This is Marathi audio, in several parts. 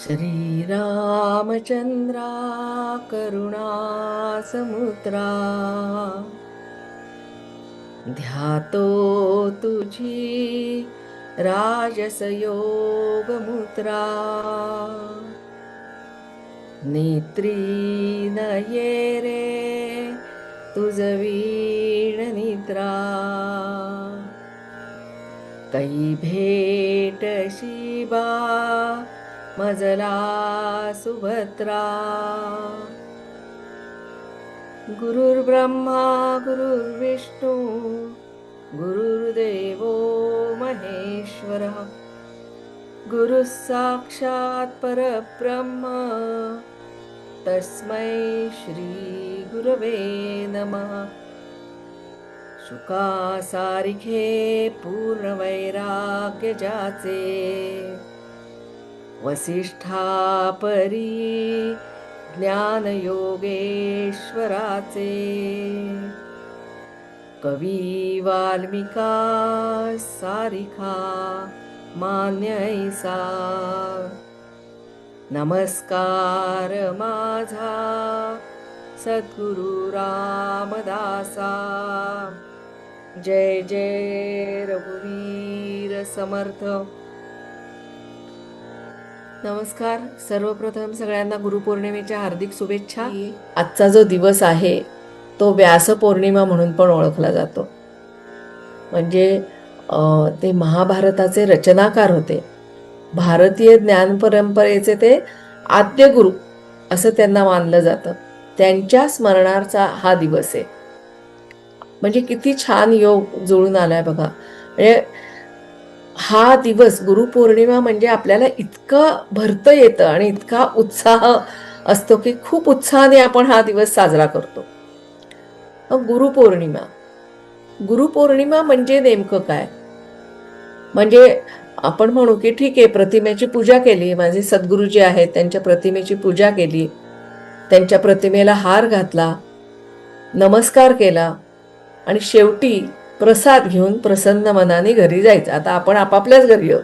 श्रीरामचंद्रा करुणा समुद्रा ध्यातो तुझी राजसयोग मुद्रा नेत्री नये रे तुझ वीण निद्रा तई भेट शिबा मजला सुभद्रा गुरुर्ब्रह्मा गुरुर्विष्णू गुरुर्देवो महेश्वरः गुरुः साक्षात् परब्रह्म तस्मै श्री गुरवे नमः। शुकासारिखे पूर्णवैराग्य जाचे वसिष्ठापरी ज्ञानयोगेश्वराचे कवी वाल्मिका सारिखा मान्य ऐसा नमस्कार माझा सद्गुरु रामदासा। जय जय रघुवीर समर्थ। नमस्कार। सर्वप्रथम सगळ्यांना गुरुपौर्णिमेच्या हार्दिक शुभेच्छा। आजचा जो दिवस आहे तो व्यास पौर्णिमा म्हणून पण ओळखला जातो। म्हणजे ते महाभारताचे रचनाकार होते, भारतीय ज्ञान परंपरेचे ते आद्य गुरु असं त्यांना मानलं जातं। त्यांच्या स्मरणार्थ हा दिवस आहे। म्हणजे किती छान योग जुळून आलाय बघा। म्हणजे हा दिवस गुरुपौर्णिमा म्हणजे आपल्याला इतकं भरतं येतं आणि इतका उत्साह असतो की खूप उत्साहाने आपण हा दिवस साजरा करतो। गुरुपौर्णिमा गुरुपौर्णिमा म्हणजे नेमकं काय? म्हणजे आपण म्हणू की ठीक आहे, प्रतिमेची पूजा केली, माझे सद्गुरू जे आहेत त्यांच्या प्रतिमेची पूजा केली, त्यांच्या प्रतिमेला हार घातला, नमस्कार केला आणि शेवटी प्रसाद घेऊन प्रसन्न मनाने घरी जायचं। आता आपण आपापल्याच घरी आहोत,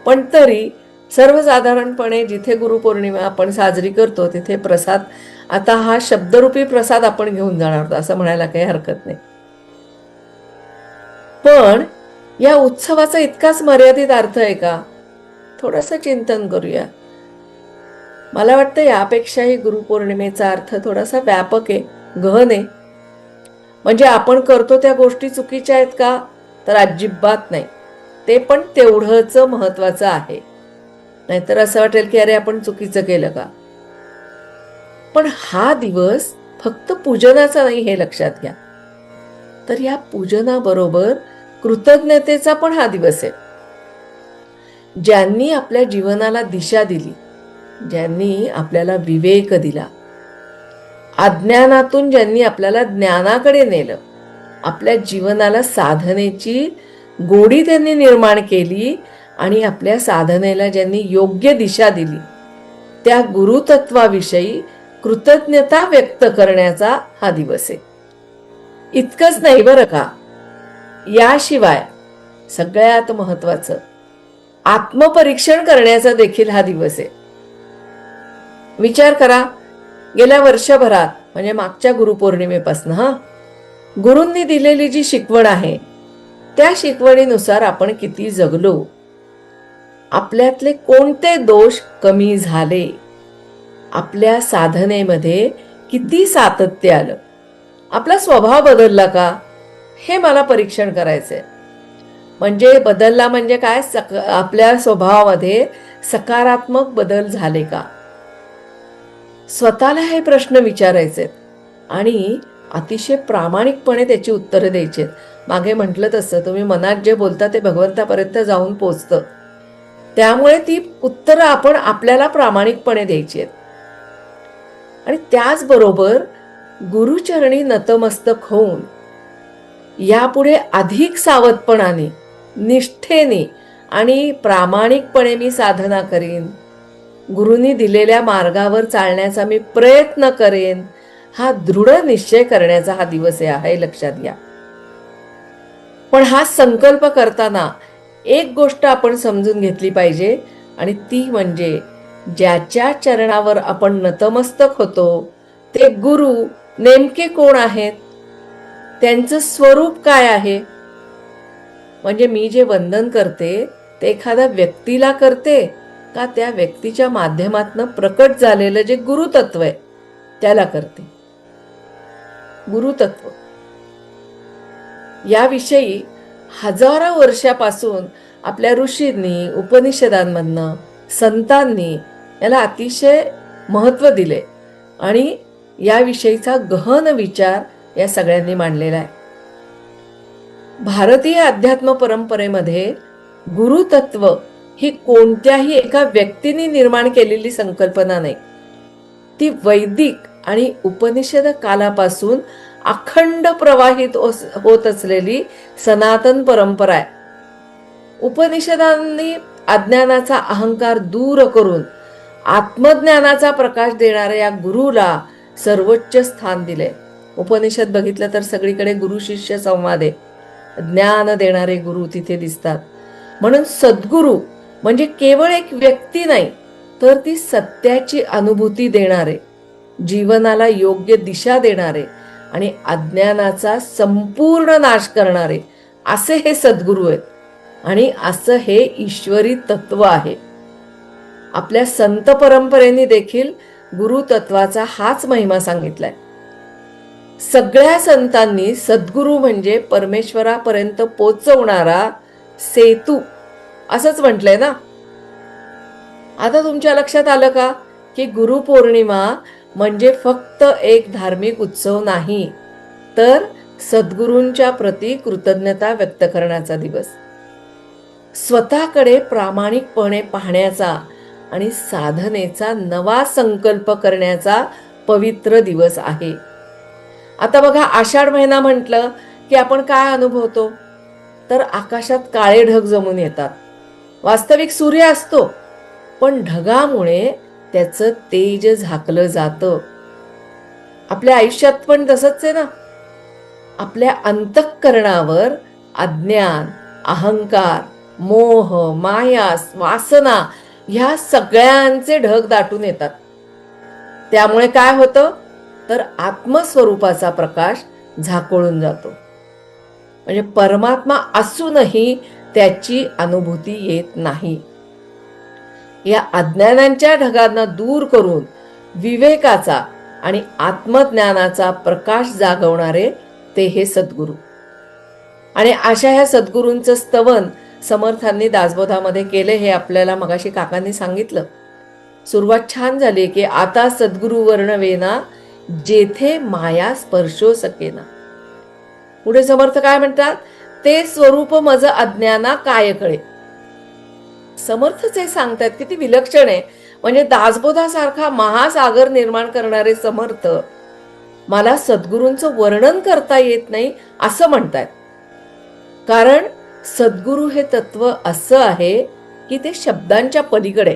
पण तरी सर्वसाधारणपणे जिथे गुरुपौर्णिमा आपण साजरी करतो तिथे प्रसाद, आता हा शब्दरूपी प्रसाद आपण घेऊन जाणार आहोत असं म्हणायला काही हरकत नाही। पण या उत्सवाचा इतकाच मर्यादित अर्थ आहे का? थोडंसं चिंतन करूया। मला वाटतं यापेक्षाही गुरुपौर्णिमेचा अर्थ थोडासा व्यापक आहे, गहन आहे। म्हणजे आपण करतो त्या गोष्टी चुकीच्या आहेत का? तर अजिबात नाही, ते पण तेवढंच महत्वाचं आहे। नाहीतर असं वाटेल की अरे आपण चुकीचं केलं का? पण हा दिवस फक्त पूजनाचा नाही हे लक्षात घ्या। तर या पूजनाबरोबर कृतज्ञतेचा पण हा दिवस आहे। ज्यांनी आपल्या जीवनाला दिशा दिली, ज्यांनी आपल्याला विवेक दिला, अज्ञानातून ज्यांनी आपल्याला ज्ञानाकडे नेलं, आपल्या जीवनाला साधनेची गोडी त्यांनी निर्माण केली आणि आपल्या साधनेला ज्यांनी योग्य दिशा दिली, त्या गुरुतत्वाविषयी कृतज्ञता व्यक्त करण्याचा हा दिवस आहे। इतकंच नाही बरं का, याशिवाय सगळ्यात महत्वाचं आत्मपरीक्षण करण्याचा देखील हा दिवस आहे। विचार करा, गेल्या वर्षभरात म्हणजे मागच्या गुरुपौर्णिमेपासून गुरूंनी दिलेली जी शिकवण आहे त्या शिकवणीनुसार आपण किती जगलो, आपल्यातले कोणते दोष कमी झाले, आपल्या साधनेमध्ये किती सातत्य आलं, आपला स्वभाव बदलला का, हे मला परीक्षण करायचंय। म्हणजे बदलला म्हणजे काय, आपल्या स्वभावामध्ये सकारात्मक बदल झाले का, स्वतःला हे प्रश्न विचारायचे आणि अतिशय प्रामाणिकपणे त्याची उत्तरं द्यायची। मागे म्हटलं तसं तुम्ही मनात जे बोलता ते भगवंतापर्यंत जाऊन पोचतं, त्यामुळे ती उत्तरं आपण आपल्याला प्रामाणिकपणे द्यायची आहेत। आणि त्याचबरोबर गुरुचरणी नतमस्तक होऊन यापुढे अधिक सावधपणाने, निष्ठेने आणि प्रामाणिकपणे मी साधना करीन, गुरुंनी दिलेल्या मार्गावर चालण्याचा मी प्रयत्न करेन, हा दृढ निश्चय करण्याचा हा दिवस आहे, लक्षात घ्या। पण हा संकल्प करताना एक गोष्ट आपण समजून घेतली पाहिजे आणि ती म्हणजे ज्याच्या चरणावर आपण नतमस्तक होतो ते गुरु नेमके कोण आहेत, त्यांचं स्वरूप काय आहे. म्हणजे मी जे वंदन करते ते एखाद्या व्यक्तीला करते का त्या व्यक्तीच्या माध्यमातून प्रकट झालेलं जे गुरुतत्व आहे त्याला करते. गुरुतत्व याविषयी हजारो वर्षापासून आपल्या ऋषींनी, उपनिषदांमधनं, संतांनी याला अतिशय महत्त्व दिले आणि याविषयीचा गहन विचार या सगळ्यांनी मांडलेला आहे. भारतीय अध्यात्म परंपरेमध्ये गुरुतत्व ही कोणत्याही एका व्यक्तीने निर्माण केलेली संकल्पना नाही. ती वैदिक आणि उपनिषद कालापासून अखंड प्रवाहित होत असलेली सनातन परंपरा आहे. उपनिषदांनी अज्ञानाचा अहंकार दूर करून आत्मज्ञानाचा प्रकाश देणाऱ्या या गुरुला सर्वोच्च स्थान दिले. उपनिषद बघितलं तर सगळीकडे गुरु शिष्य संवाद आहे. ज्ञान देणारे गुरु तिथे दिसतात. म्हणून सद्गुरु म्हणजे केवळ एक व्यक्ती नाही, तर ती सत्याची अनुभूती देणारे, जीवनाला योग्य दिशा देणारे आणि अज्ञानाचा संपूर्ण नाश करणारे असे हे सद्गुरु आहेत. आणि असं हे ईश्वरी तत्व आहे. आपल्या संत परंपरेने देखील गुरुतत्वाचा हाच महिमा सांगितलाय. सगळ्या संतांनी सद्गुरु म्हणजे परमेश्वरापर्यंत पोचवणारा सेतू असंच म्हटलंय ना. आता तुमच्या लक्षात आलं का की गुरुपौर्णिमा म्हणजे फक्त एक धार्मिक उत्सव नाही, तर सद्गुरूंच्या प्रती कृतज्ञता व्यक्त करण्याचा दिवस, स्वतःकडे प्रामाणिकपणे पाहण्याचा आणि साधनेचा नवा संकल्प करण्याचा पवित्र दिवस आहे. आता बघा, आषाढ महिना म्हटलं की आपण काय अनुभवतो, तर आकाशात काळे ढग जमून येतात. वास्तविक सूर्य असतो, पण ढगामुळे त्याचं तेज झाकलं जातं. आपल्या आयुष्यात पण तसंच आहे ना. आपल्या अंतःकरणावर अज्ञान, अहंकार, मोह, माया, वासना ह्या सगळ्यांचे ढग दाटून येतात. त्यामुळे काय होतं, तर आत्मस्वरूपाचा प्रकाश झाकोळून जातो. म्हणजे परमात्मा असूनही त्याची अनुभूती येत नाही. या अज्ञानांच्या ढगांना दूर करून विवेकाचा आणि आत्मज्ञानाचा प्रकाश जागवणारे ते हे सद्गुरू. आणि अशा ह्या सद्गुरूंचं स्तवन समर्थांनी दासबोधामध्ये केले, हे आपल्याला मगाशी काकांनी सांगितलं. सुरुवात छान झाली की आता सद्गुरू वर्णवेना जेथे माया स्पर्शो सकेना. पुढे समर्थ काय म्हणतात, ते स्वरूप मज अज्ञाना काय कळे. समर्थच हे सांगतात, किती विलक्षण आहे. म्हणजे दासबोधासारखा महासागर निर्माण करणारे समर्थ मला सद्गुरूंचं वर्णन करता येत नाही असं म्हणतात. कारण सद्गुरू हे तत्व असं आहे की ते शब्दांच्या पलीकडे,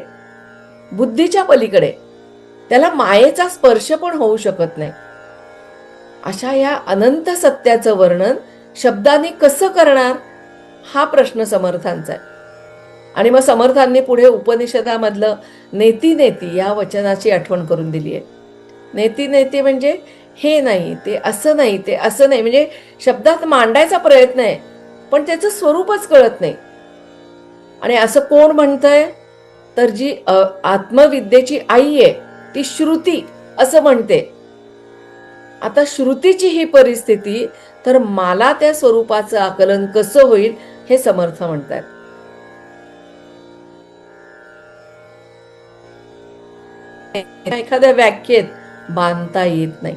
बुद्धीच्या पलीकडे, त्याला मायेचा स्पर्श पण होऊ शकत नाही. अशा या अनंत सत्याचं वर्णन शब्दांनी कसं करणार, हा प्रश्न समर्थांचा आहे. आणि मग समर्थांनी पुढे उपनिषदामधलं नेती नेती या वचनाची आठवण करून दिली आहे. नेती नेती म्हणजे हे नाही, ते असं नाही, ते असं नाही, म्हणजे शब्दात मांडायचा प्रयत्न आहे, पण त्याचं स्वरूपच कळत नाही. आणि असं कोण म्हणतंय, तर जी आत्मविद्येची आई आहे ती श्रुती असं म्हणते. आता श्रुतीची ही परिस्थिती, तर मला त्या स्वरूपाचं आकलन कसं होईल हे समर्थ म्हणतात. एखाद्या व्याख्येत बांधता येत नाही.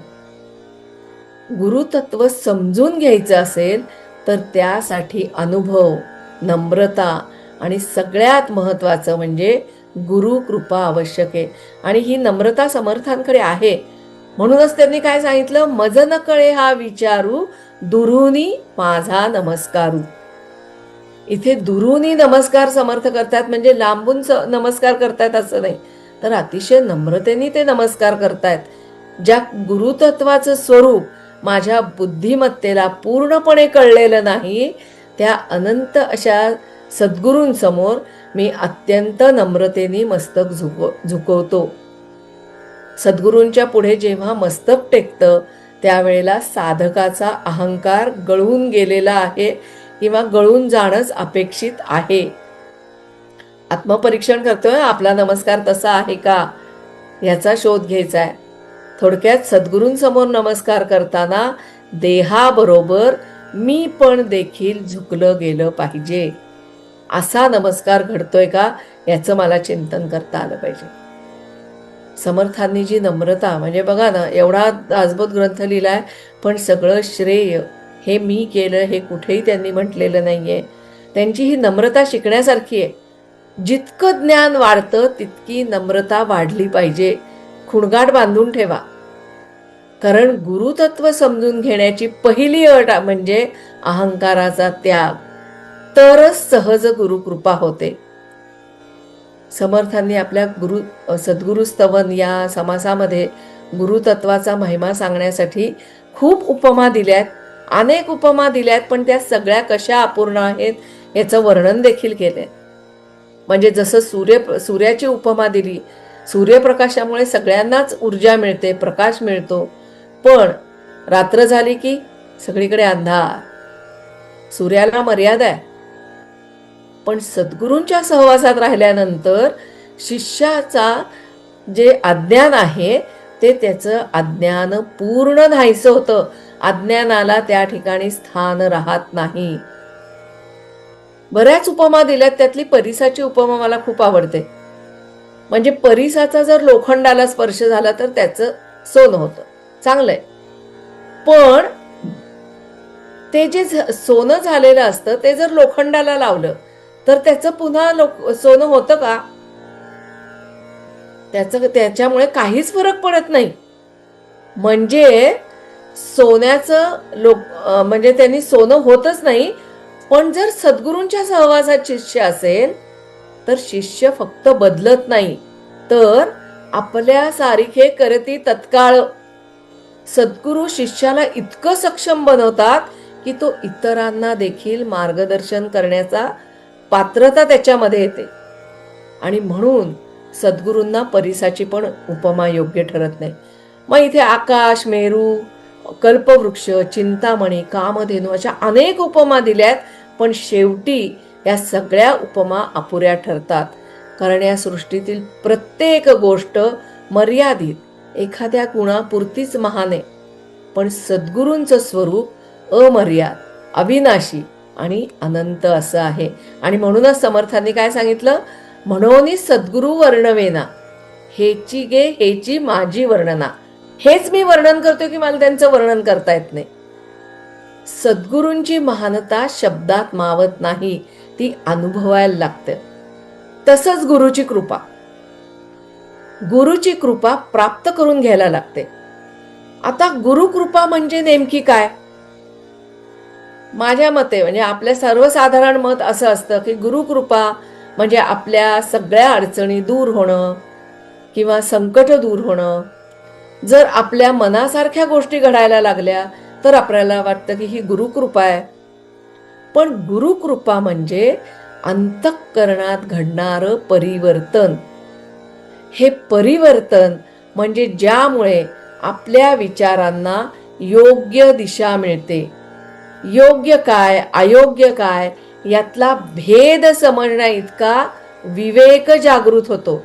गुरुतत्व समजून घ्यायचं असेल तर त्यासाठी अनुभव, नम्रता आणि सगळ्यात महत्वाचं म्हणजे गुरु कृपा आवश्यक आहे. आणि ही नम्रता समर्थांकडे आहे. म्हणूनच त्यांनी काय सांगितलं, मज न कळे हा विचारू, दुरुनी माझा नमस्कारू. इथे दुरुनी नमस्कार समर्थ करतात, म्हणजे लांबून नमस्कार करतात असं नाही, तर अतिशय नम्रतेने ते नमस्कार करतायत. ज्या गुरुतत्वाचं स्वरूप माझ्या बुद्धिमत्तेला पूर्णपणे कळलेलं नाही, त्या अनंत अशा सद्गुरूंसमोर मी अत्यंत नम्रतेने मस्तक झुकवतो. सद्गुरूंच्या पुढे जेव्हा मस्तक टेकतं त्यावेळेला साधकाचा अहंकार गळून गेलेला आहे किंवा गळून जाणंच अपेक्षित आहे. आत्मपरीक्षण करतोय, आपला नमस्कार तसा आहे का याचा शोध घ्यायचा आहे. थोडक्यात सद्गुरूंसमोर नमस्कार करताना देहाबरोबर मी पण देखील झुकलं गेलं पाहिजे. असा नमस्कार घडतोय का याचं मला चिंतन करता आलं पाहिजे. समर्थांनी जी नम्रता, म्हणजे बघा ना, एवढा अद्भुत ग्रंथ लिहिलाय पण सगळं श्रेय हे मी केलं हे कुठेही त्यांनी म्हटलेलं नाहीये. त्यांची ही नम्रता शिकण्यासारखी आहे. जितकं ज्ञान वाढतं तितकी नम्रता वाढली पाहिजे. खुणगाट बांधून ठेवा. कारण गुरुतत्व समजून घेण्याची पहिली अट म्हणजे अहंकाराचा त्याग. तरच सहज गुरुकृपा होते. समर्थांनी आपल्या सद्गुरुस्तवन या समासामध्ये गुरुतत्वाचा महिमा सांगण्यासाठी खूप उपमा दिल्यात, अनेक उपमा दिल्यात, पण त्या सगळ्या कशा अपूर्ण आहेत याचं वर्णन देखील केलंय. म्हणजे जसं सूर्याची उपमा दिली, सूर्यप्रकाशामुळे सगळ्यांनाच ऊर्जा मिळते, प्रकाश मिळतो, पण रात्र झाली की सगळीकडे अंधार. सूर्याला मर्यादा आहे. पण सद्गुरूंच्या सहवासात राहिल्यानंतर शिष्याचा जे अज्ञान आहे ते त्याचं अज्ञान पूर्ण नाहीसं होतं. अज्ञानाला त्या ठिकाणी स्थान राहत नाही. बऱ्याच उपमा दिल्यात, त्यातली परिसाची उपमा मला खूप आवडते. म्हणजे परिसाचा जर लोखंडाला स्पर्श झाला तर त्याचं सोनं होतं, चांगलंय. पण ते जे सोनं झालेलं असतं ते जर लोखंडाला लावलं तर त्याचं पुन्हा सोनं होतं का? त्याच्यामुळे काहीच फरक पडत नाही. म्हणजे सोन्याचं म्हणजे त्यांनी सोनं होतच नाही. पण जर सद्गुरूंच्या सहवासात शिष्य असेल तर शिष्य फक्त बदलत नाही, तर आपल्या सारिखे करती तत्काळ. सद्गुरू शिष्याला इतकं सक्षम बनवतात की तो इतरांना देखील मार्गदर्शन करण्याचा पात्रता त्याच्यामध्ये येते. आणि म्हणून सद्गुरूंना परिसाची पण उपमा योग्य ठरत नाही. मग इथे आकाश, मेरू, कल्पवृक्ष, चिंतामणी, कामधेनू अशा अनेक उपमा दिल्यात, पण शेवटी या सगळ्या उपमा अपुऱ्या ठरतात. कारण या सृष्टीतील प्रत्येक गोष्ट मर्यादित, एखाद्या गुणापुरतीच महान आहे. पण सद्गुरूंचं स्वरूप अमर्याद, अविनाशी आणि अनंत असं आहे. आणि म्हणूनच समर्थांनी काय सांगितलं, म्हणून सद्गुरू वर्णवेना, हेची गे हेची माझी वर्णना. हेच मी वर्णन करतो की मला त्यांचं वर्णन करता येत नाही. सद्गुरूंची महानता शब्दात मावत नाही, ती अनुभवायला लागते. तसंच गुरुची कृपा प्राप्त करून घ्यायला लागते. आता गुरुकृपा म्हणजे नेमकी काय? माझ्या मते, म्हणजे आपल्या सर्वसाधारण मत असं असतं की गुरुकृपा म्हणजे आपल्या सगळ्या अडचणी दूर होणं किंवा संकट दूर होणं. जर आपल्या मनासारख्या गोष्टी घडायला लागल्या तर आपल्याला वाटतं की ही गुरुकृपा आहे. पण गुरुकृपा म्हणजे अंतःकरणात घडणारं परिवर्तन. हे परिवर्तन म्हणजे ज्यामुळे आपल्या विचारांना योग्य दिशा मिळते. योग्य काय, अयोग्य काय यातला भेद समजण्या इतका विवेक जागृत होतो.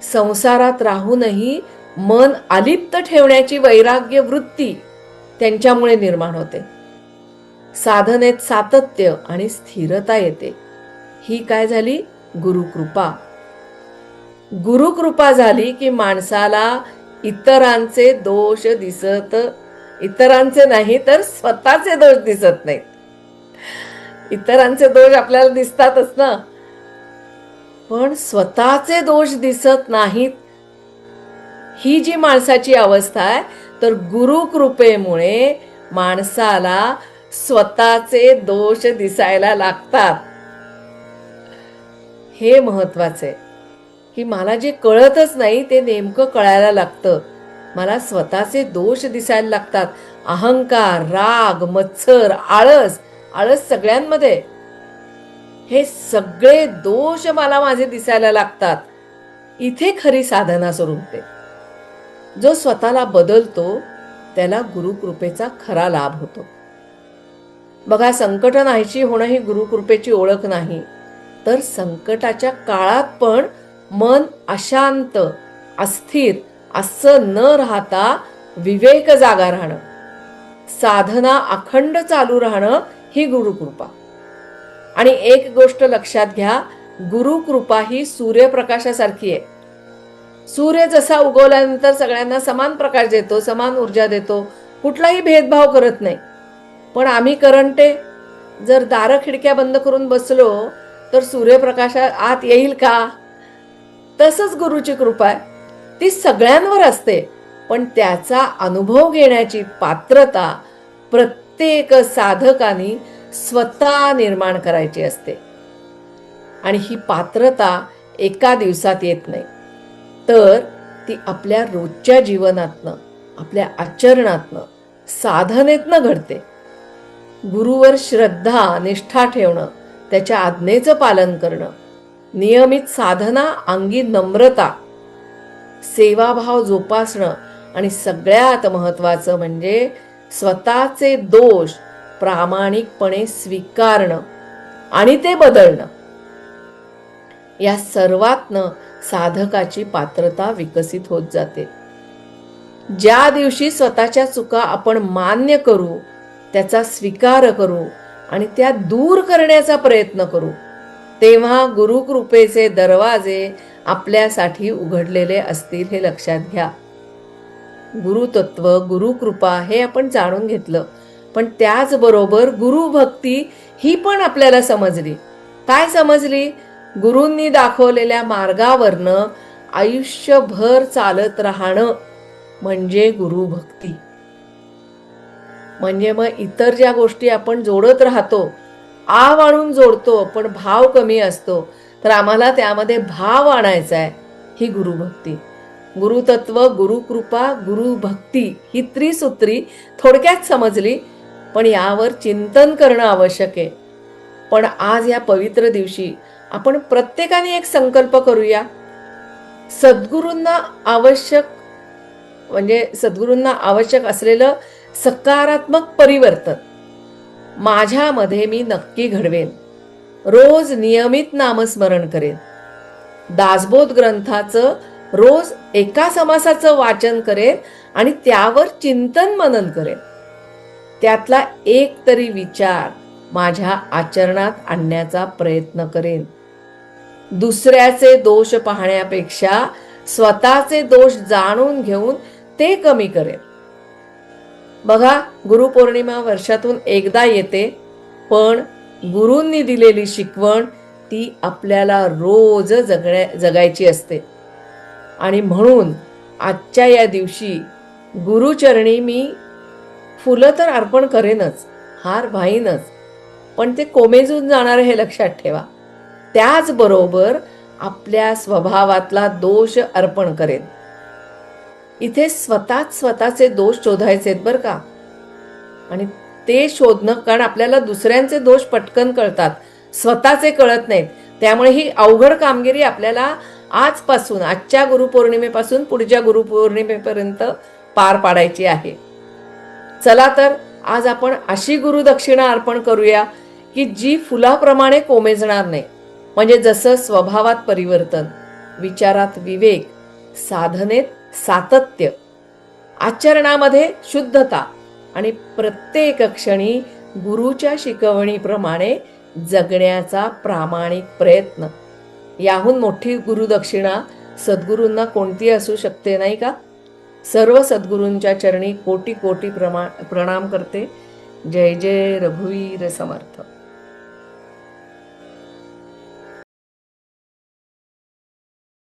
संसारात राहूनही मन अलिप्त ठेवण्याची वैराग्य वृत्ती त्यांच्यामुळे निर्माण होते. साधनेत सातत्य आणि स्थिरता येते. ही काय झाली? गुरुकृपा. गुरुकृपा झाली की माणसाला इतरांचे दोष इतरांचे नाही तर स्वतःचे दोष दिसत नाहीत. इतरांचे दोष आपल्याला दिसतातच ना, पण स्वतःचे दोष दिसत नाहीत. ही जी माणसाची अवस्था आहे, तर गुरुकृपेमुळे माणसाला स्वतःचे दोष दिसायला लागतात. हे महत्वाचे की मला जे कळतच नाही ते नेमकं कळायला लागतं. मला स्वतःचे दोष दिसायला लागतात. अहंकार, राग, मत्सर, आळस सगळ्यांमध्ये. हे सगळे दोष मला माझे दिसायला लागतात, इथे खरी साधना सुरू होते. जो स्वतःला बदलतो त्याला गुरुकृपेचा खरा लाभ होतो. बघा, संकट नाहीशी होणं ही गुरुकृपेची ओळख नाही, तर संकटाच्या काळात पण मन अशांत, अस्थिर असं न राहता विवेक जागा राहणं, साधना अखंड चालू राहणं ही गुरुकृपा. आणि एक गोष्ट लक्षात घ्या, गुरुकृपा ही सूर्यप्रकाशासारखी आहे. सूर्य जसा उगवल्यानंतर सगळ्यांना समान प्रकाश देतो, समान ऊर्जा देतो, कुठलाही भेदभाव करत नाही. पण आम्ही करंटे जर दारं खिडक्या बंद करून बसलो तर सूर्यप्रकाश आत येईल का? तसंच गुरुची कृपा आहे, ती सगळ्यांवर असते, पण त्याचा अनुभव घेण्याची पात्रता प्रत्येक साधकाने स्वतः निर्माण करायची असते. आणि ही पात्रता एका दिवसात येत नाही, तर ती आपल्या रोजच्या जीवनातनं, आपल्या आचरणातनं, साधनेतनं घडते. गुरुवर श्रद्धा, निष्ठा ठेवणं, त्याच्या आज्ञेचं पालन करणं, नियमित साधना, अंगी नम्रता, सेवाभाव जोपासणं आणि सगळ्यात महत्त्वाचं म्हणजे स्वतःचे दोष प्रामाणिकपणे स्वीकारणं आणि ते बदलणं. या सर्वातनं साधकाची पात्रता विकसित होत जाते. ज्या दिवशी स्वतःच्या चुका आपण मान्य करू, त्याचा स्वीकार करू आणि त्या दूर करण्याचा प्रयत्न करू, तेव्हा गुरुकृपेचे दरवाजे आपल्यासाठी उघडलेले असतील हे लक्षात घ्या. गुरुतत्व, गुरुकृपा हे आपण जाणून घेतलं, पण त्याचबरोबर गुरुभक्ती ही पण आपल्याला समजली. काय समजली? गुरूंनी दाखवलेल्या मार्गावरनं आयुष्यभर चालत राहणं म्हणजे गुरुभक्ती. म्हणजे मग इतर ज्या गोष्टी आपण जोडत राहतो, आव आणून जोडतो, पण भाव कमी असतो, तर आम्हाला त्यामध्ये भाव आणायचा आहे, ही गुरुभक्ती. गुरुतत्व, गुरुकृपा, गुरुभक्ती ही त्रिसूत्री थोडक्यात समजली, पण यावर चिंतन करणं आवश्यक आहे. पण आज या पवित्र दिवशी आपण प्रत्येकाने एक संकल्प करूया. सद्गुरूंना आवश्यक असलेलं सकारात्मक परिवर्तन माझ्यामध्ये मी नक्की घडवेन. रोज नियमित नामस्मरण करेन. दासबोध ग्रंथाचं रोज एका समासाचं वाचन करेन आणि त्यावर चिंतन मनन करेन. त्यातला एक तरी विचार माझ्या आचरणात आणण्याचा प्रयत्न करेन. दुसऱ्याचे दोष पाहण्यापेक्षा स्वतःचे दोष जाणून घेऊन ते कमी करेन. बघा, गुरुपौर्णिमा वर्षातून एकदा येते, पण गुरूंनी दिलेली शिकवण ती आपल्याला रोज जगायची असते. आणि म्हणून आजच्या या दिवशी गुरुचरणी मी फुलं तर अर्पण करेनच, हार वाहीनच, पण ते कोमेजून जाणार हे लक्षात ठेवा. त्याचबरोबर आपल्या स्वभावातला दोष अर्पण करेन. इथे स्वतःचे दोष शोधायचे आहेत बरं का. आणि ते शोधणं, कारण आपल्याला दुसऱ्यांचे दोष पटकन कळतात, स्वतःचे कळत नाहीत. त्यामुळे ही अवघड कामगिरी आपल्याला आजपासून, आजच्या गुरुपौर्णिमेपासून पुढच्या गुरुपौर्णिमेपर्यंत पार पाडायची आहे. चला तर आज आपण अशी गुरुदक्षिणा अर्पण करूया की जी फुलाप्रमाणे कोमेजणार नाही. म्हणजे जसं स्वभावात परिवर्तन, विचारात विवेक, साधनेत सातत्य, आचरणामध्ये शुद्धता आणि प्रत्येक क्षणी गुरुच्या शिकवणीप्रमाणे जगण्याचा प्रामाणिक प्रयत्न. याहून मोठी गुरुदक्षिणा सद्गुरूंना कोणती असू शकते, नाही का? सर्व सद्गुरूंच्या चरणी कोटी कोटी प्रणाम करते. जय जय रघुवीर समर्थ.